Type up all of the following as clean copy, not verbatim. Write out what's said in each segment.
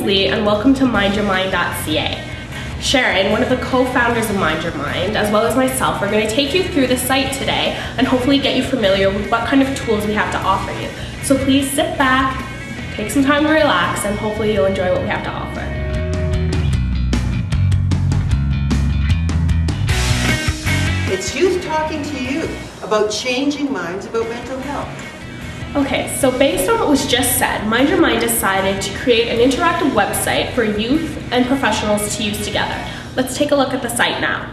Lee and welcome to mindyourmind.ca. Sharon, one of the co-founders of Mind Your Mind, as well as myself, are going to take you through the site today and hopefully get you familiar with what kind of tools we have to offer you. So please sit back, take some time to relax, and hopefully you'll enjoy what we have to offer. It's youth talking to you about changing minds about mental health. Okay, so based on what was just said, Mind Your Mind decided to create an interactive website for youth and professionals to use together. Let's take a look at the site now.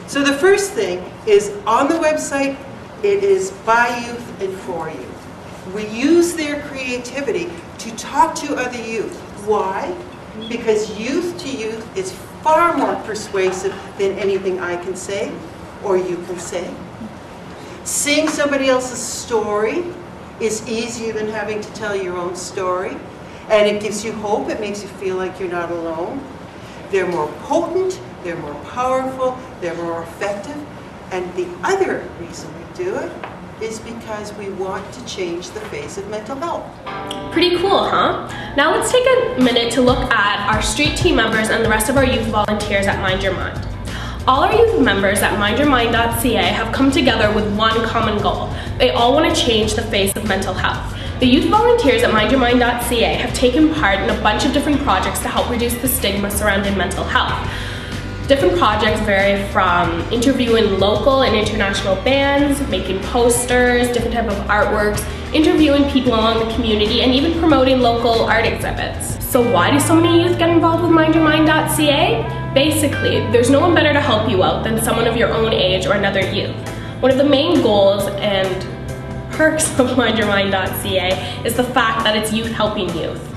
So the first thing is on the website, it is by youth and for youth. We use their creativity to talk to other youth. Why? Because youth to youth is far more persuasive than anything I can say or you can say. Seeing somebody else's story is easier than having to tell your own story. And it gives you hope, it makes you feel like you're not alone. They're more potent, they're more powerful, they're more effective. And the other reason we do it is because we want to change the face of mental health. Pretty cool, huh? Now let's take a minute to look at our street team members and the rest of our youth volunteers at Mind Your Mind. All our youth members at mindyourmind.ca have come together with one common goal. They all want to change the face of mental health. The youth volunteers at mindyourmind.ca have taken part in a bunch of different projects to help reduce the stigma surrounding mental health. Different projects vary from interviewing local and international bands, making posters, different type of artworks, interviewing people along the community, and even promoting local art exhibits. So why do so many youth get involved with mindyourmind.ca? Basically, there's no one better to help you out than someone of your own age or another youth. One of the main goals and perks of mindyourmind.ca is the fact that it's youth helping youth.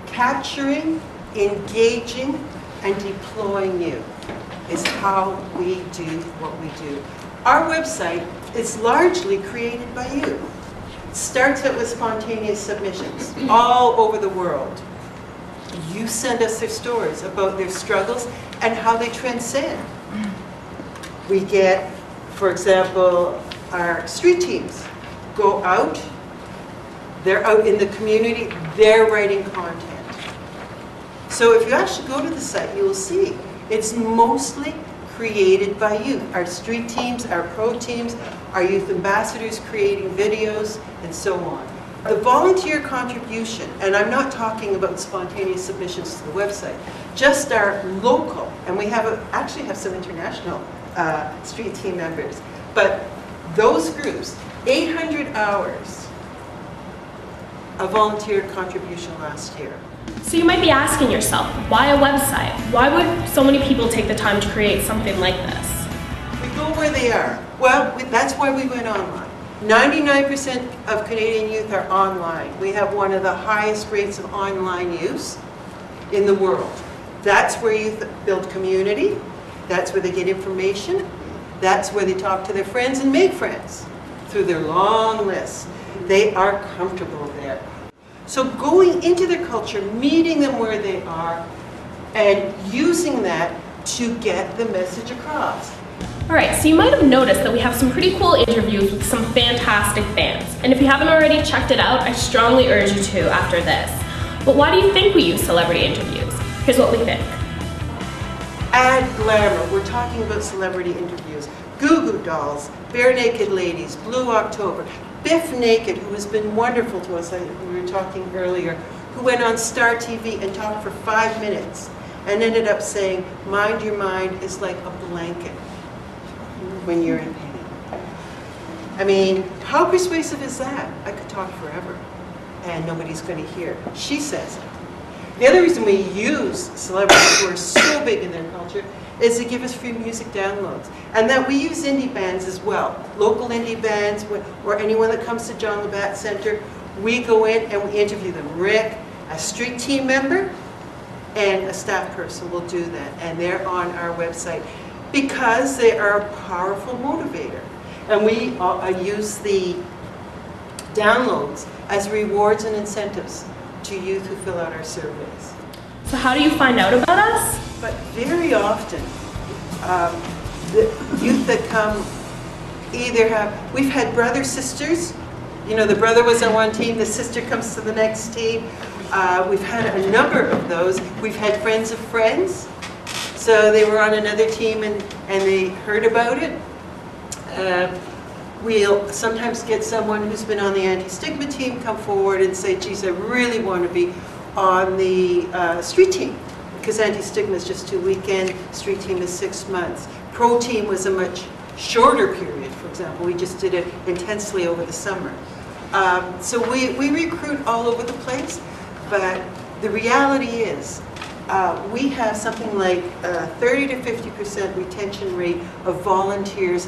Capturing, engaging, and deploying youth is how we do what we do. Our website is largely created by you. It starts out with spontaneous submissions all over the world. You send us their stories about their struggles and how they transcend. We get, for example, our street teams go out, they're out in the community, they're writing content. So if you actually go to the site, you will see it's mostly created by youth. Our street teams, our pro teams, our youth ambassadors creating videos, and so on. The volunteer contribution, and I'm not talking about spontaneous submissions to the website, just our local, and we actually have some international street team members, but those groups, 800 hours of volunteer contribution last year. So you might be asking yourself, why a website? Why would so many people take the time to create something like this? We go where they are. Well, that's why we went online. 99% of Canadian youth are online. We have one of the highest rates of online use in the world. That's where youth build community. That's where they get information. That's where they talk to their friends and make friends through their long lists. They are comfortable there. So going into their culture, meeting them where they are, and using that to get the message across. Alright, so you might have noticed that we have some pretty cool interviews with some fantastic bands. And if you haven't already checked it out, I strongly urge you to after this. But why do you think we use celebrity interviews? Here's what we think. Add glamour. We're talking about celebrity interviews. Goo Goo Dolls, Bare Naked Ladies, Blue October, Biff Naked, who has been wonderful to us, we were talking earlier, who went on Star TV and talked for 5 minutes and ended up saying, Mind Your Mind is like a blanket when you're in pain. I mean, how persuasive is that? I could talk forever and nobody's going to hear. She says it. The other reason we use celebrities who are so big in their culture is to give us free music downloads. And that we use indie bands as well. Local indie bands, or anyone that comes to John Labatt Center, we go in and we interview them. Rick, a street team member, and a staff person will do that. And they're on our website because they are a powerful motivator. And we use the downloads as rewards and incentives to youth who fill out our surveys. So how do you find out about us? But very often, the youth that come we've had brother, sisters. You know, the brother was on one team, the sister comes to the next team. We've had a number of those. We've had friends of friends. So they were on another team and they heard about it. We'll sometimes get someone who's been on the anti-stigma team come forward and say, geez, I really want to be on the street team, because anti-stigma is just 2 weekends, street team is 6 months. Pro team was a much shorter period, for example. We just did it intensely over the summer. So we recruit all over the place, but the reality is we have something like 30 to 50% retention rate of volunteers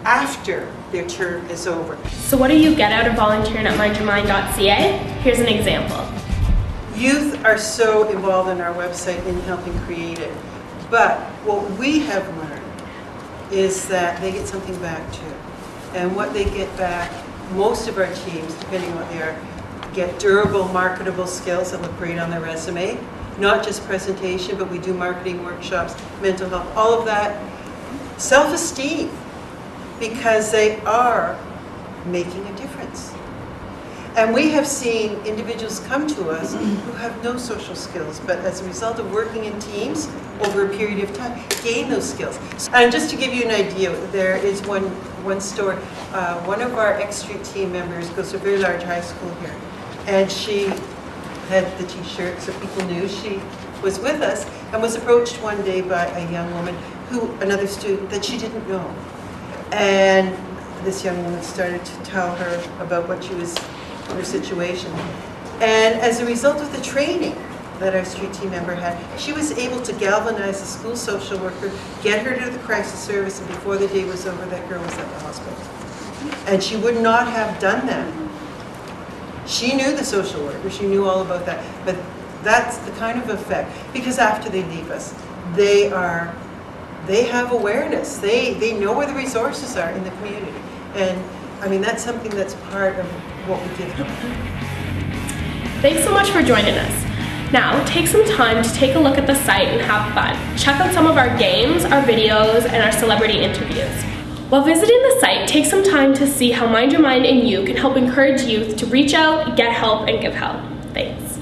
after their term is over. So what do you get out of volunteering at mindyourmind.ca? Here's an example. Youth are so involved in our website in helping create it, but what we have learned is that they get something back too. And what they get back, most of our teams, depending on what they are, get durable, marketable skills that look great on their resume. Not just presentation, but we do marketing workshops, mental health, all of that. Self-esteem, because they are making a difference. And we have seen individuals come to us who have no social skills, but as a result of working in teams over a period of time, gain those skills. And just to give you an idea, there is one story. One of our ex-street team members goes to a very large high school here, and she had the t-shirt so people knew she was with us, and was approached one day by a young woman, another student that she didn't know. And this young woman started to tell her about what her situation. And as a result of the training that our street team member had, she was able to galvanize the school social worker, get her to the crisis service, and before the day was over, that girl was at the hospital. And she would not have done that. She knew the social worker, she knew all about that, but that's the kind of effect, because after they leave us, they have awareness. They know where the resources are in the community. And I mean, that's something that's part of what we give them. Thanks so much for joining us. Now, take some time to take a look at the site and have fun. Check out some of our games, our videos, and our celebrity interviews. While visiting the site, take some time to see how Mind Your Mind and you can help encourage youth to reach out, get help, and give help. Thanks.